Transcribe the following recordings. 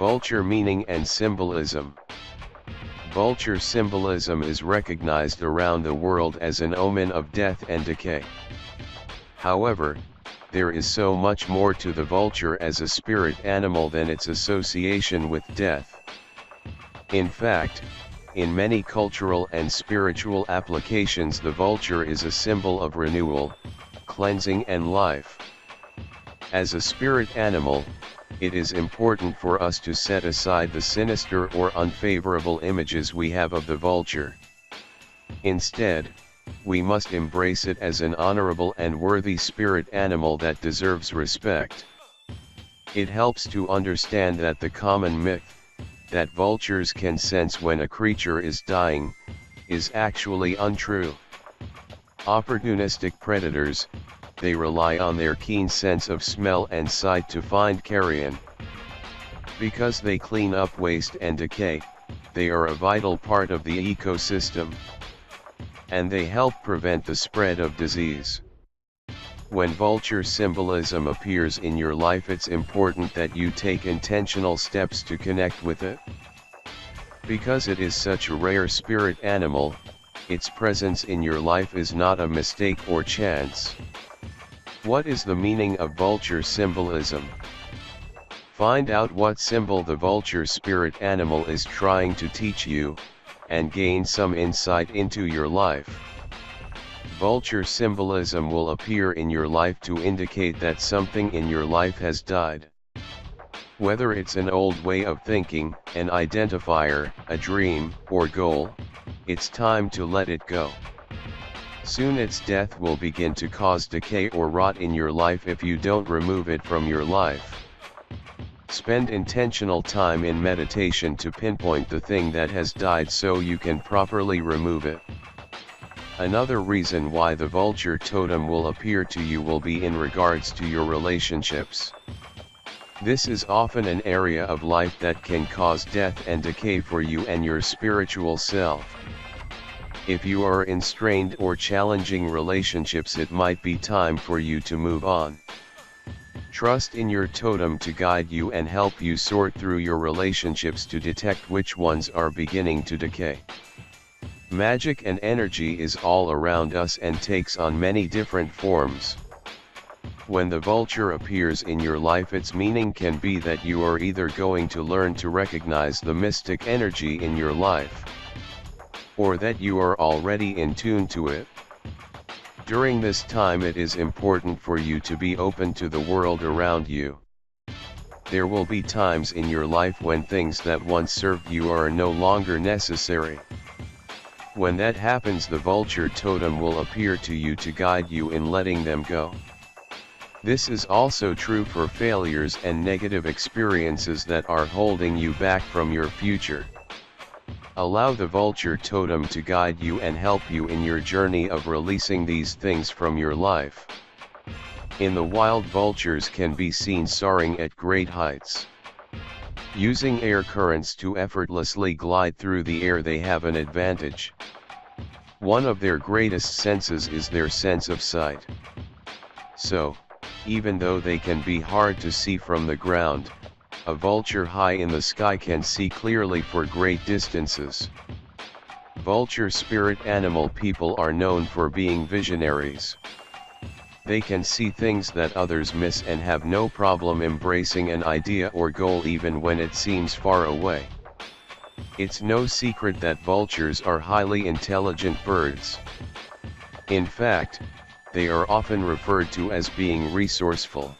Vulture meaning and symbolism. Vulture symbolism is recognized around the world as an omen of death and decay. However, there is so much more to the vulture as a spirit animal than its association with death. In fact, in many cultural and spiritual applications, the vulture is a symbol of renewal, cleansing and life. As a spirit animal, it is important for us to set aside the sinister or unfavorable images we have of the vulture. Instead, we must embrace it as an honorable and worthy spirit animal that deserves respect. It helps to understand that the common myth, that vultures can sense when a creature is dying, is actually untrue. Opportunistic predators, they rely on their keen sense of smell and sight to find carrion. Because they clean up waste and decay, they are a vital part of the ecosystem. And they help prevent the spread of disease. When vulture symbolism appears in your life, it's important that you take intentional steps to connect with it. Because it is such a rare spirit animal, its presence in your life is not a mistake or chance. What is the meaning of vulture symbolism? Find out what symbol the vulture spirit animal is trying to teach you, and gain some insight into your life. Vulture symbolism will appear in your life to indicate that something in your life has died. Whether it's an old way of thinking, an identifier, a dream, or goal, it's time to let it go. Soon its death will begin to cause decay or rot in your life if you don't remove it from your life. Spend intentional time in meditation to pinpoint the thing that has died so you can properly remove it. Another reason why the vulture totem will appear to you will be in regards to your relationships. This is often an area of life that can cause death and decay for you and your spiritual self. If you are in strained or challenging relationships, it might be time for you to move on. Trust in your totem to guide you and help you sort through your relationships to detect which ones are beginning to decay. Magic and energy is all around us and takes on many different forms. When the vulture appears in your life, its meaning can be that you are either going to learn to recognize the mystic energy in your life, or that you are already in tune to it. During this time, it is important for you to be open to the world around you. There will be times in your life when things that once served you are no longer necessary. When that happens, the vulture totem will appear to you to guide you in letting them go. This is also true for failures and negative experiences that are holding you back from your future. Allow the vulture totem to guide you and help you in your journey of releasing these things from your life. In the wild, vultures can be seen soaring at great heights. Using air currents to effortlessly glide through the air, they have an advantage. One of their greatest senses is their sense of sight. So, even though they can be hard to see from the ground, a vulture high in the sky can see clearly for great distances. Vulture spirit animal people are known for being visionaries. They can see things that others miss and have no problem embracing an idea or goal even when it seems far away. It's no secret that vultures are highly intelligent birds. In fact, they are often referred to as being resourceful.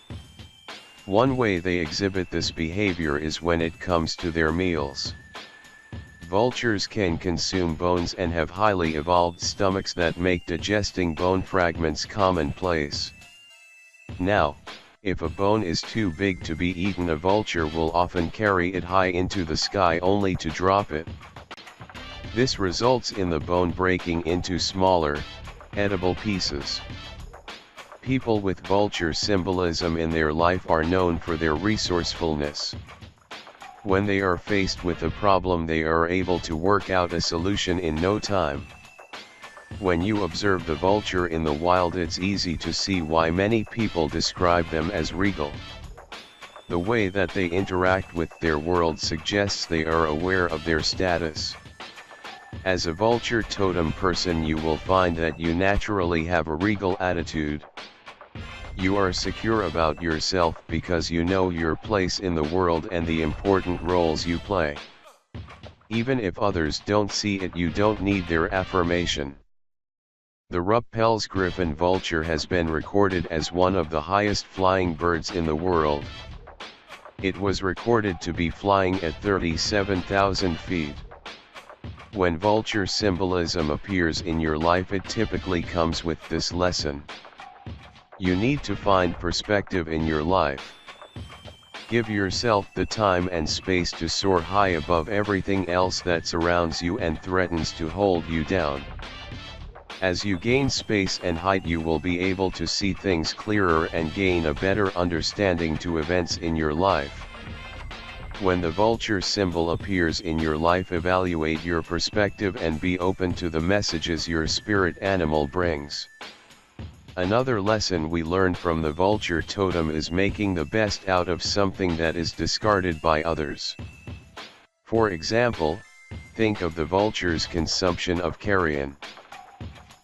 One way they exhibit this behavior is when it comes to their meals. Vultures can consume bones and have highly evolved stomachs that make digesting bone fragments commonplace. Now, if a bone is too big to be eaten, a vulture will often carry it high into the sky only to drop it. This results in the bone breaking into smaller, edible pieces. People with vulture symbolism in their life are known for their resourcefulness. When they are faced with a problem, they are able to work out a solution in no time. When you observe the vulture in the wild, it's easy to see why many people describe them as regal. The way that they interact with their world suggests they are aware of their status. As a vulture totem person, you will find that you naturally have a regal attitude. You are secure about yourself because you know your place in the world and the important roles you play. Even if others don't see it, you don't need their affirmation. The Ruppel's griffon vulture has been recorded as one of the highest flying birds in the world. It was recorded to be flying at 37,000 feet. When vulture symbolism appears in your life, it typically comes with this lesson. You need to find perspective in your life. Give yourself the time and space to soar high above everything else that surrounds you and threatens to hold you down. As you gain space and height, you will be able to see things clearer and gain a better understanding to events in your life. When the vulture symbol appears in your life, evaluate your perspective and be open to the messages your spirit animal brings. Another lesson we learned from the vulture totem is making the best out of something that is discarded by others. For example, think of the vulture's consumption of carrion.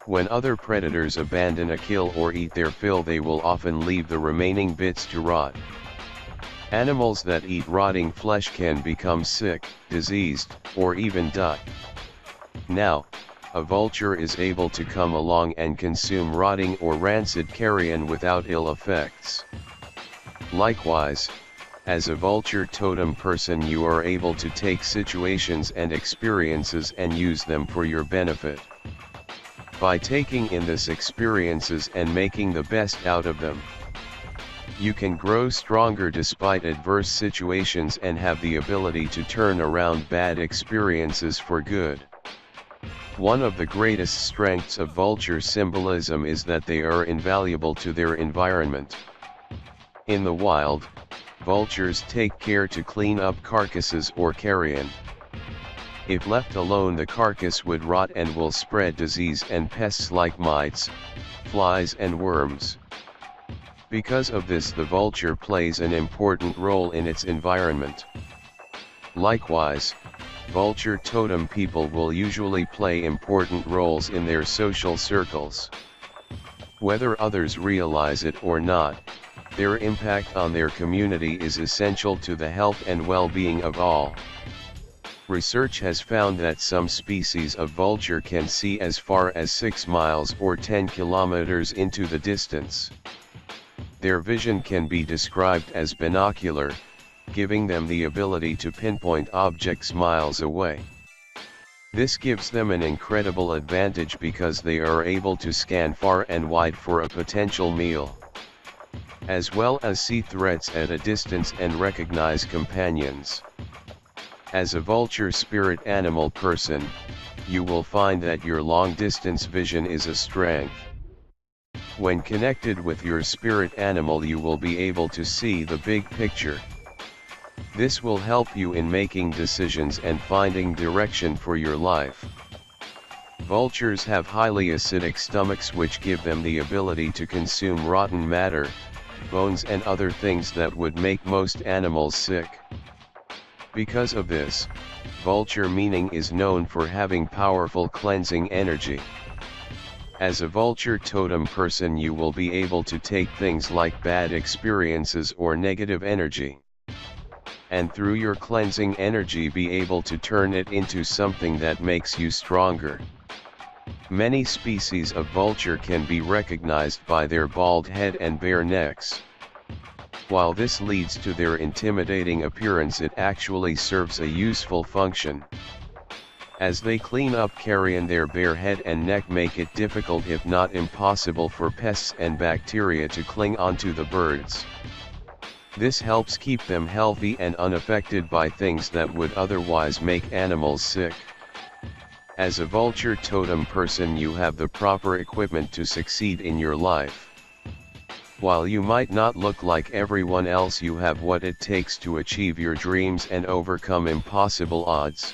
When other predators abandon a kill or eat their fill, they will often leave the remaining bits to rot. Animals that eat rotting flesh can become sick, diseased, or even die. Now, a vulture is able to come along and consume rotting or rancid carrion without ill effects. Likewise, as a vulture totem person, you are able to take situations and experiences and use them for your benefit. By taking in these experiences and making the best out of them, you can grow stronger despite adverse situations and have the ability to turn around bad experiences for good. One of the greatest strengths of vulture symbolism is that they are invaluable to their environment. In the wild, vultures take care to clean up carcasses or carrion. If left alone, the carcass would rot and will spread disease and pests like mites, flies and worms. Because of this, the vulture plays an important role in its environment. Likewise, vulture totem people will usually play important roles in their social circles. Whether others realize it or not, their impact on their community is essential to the health and well-being of all. Research has found that some species of vulture can see as far as 6 miles or 10 kilometers into the distance. Their vision can be described as binocular, giving them the ability to pinpoint objects miles away. This gives them an incredible advantage because they are able to scan far and wide for a potential meal, as well as see threats at a distance and recognize companions. As a vulture spirit animal person, you will find that your long-distance vision is a strength. When connected with your spirit animal, you will be able to see the big picture. This will help you in making decisions and finding direction for your life. Vultures have highly acidic stomachs, which give them the ability to consume rotten matter, bones and other things that would make most animals sick. Because of this, vulture meaning is known for having powerful cleansing energy. As a vulture totem person, you will be able to take things like bad experiences or negative energy, and through your cleansing energy be able to turn it into something that makes you stronger. Many species of vulture can be recognized by their bald head and bare necks. While this leads to their intimidating appearance, it actually serves a useful function. As they clean up carrion, their bare head and neck make it difficult, if not impossible, for pests and bacteria to cling onto the birds. This helps keep them healthy and unaffected by things that would otherwise make animals sick. As a vulture totem person, you have the proper equipment to succeed in your life. While you might not look like everyone else, you have what it takes to achieve your dreams and overcome impossible odds.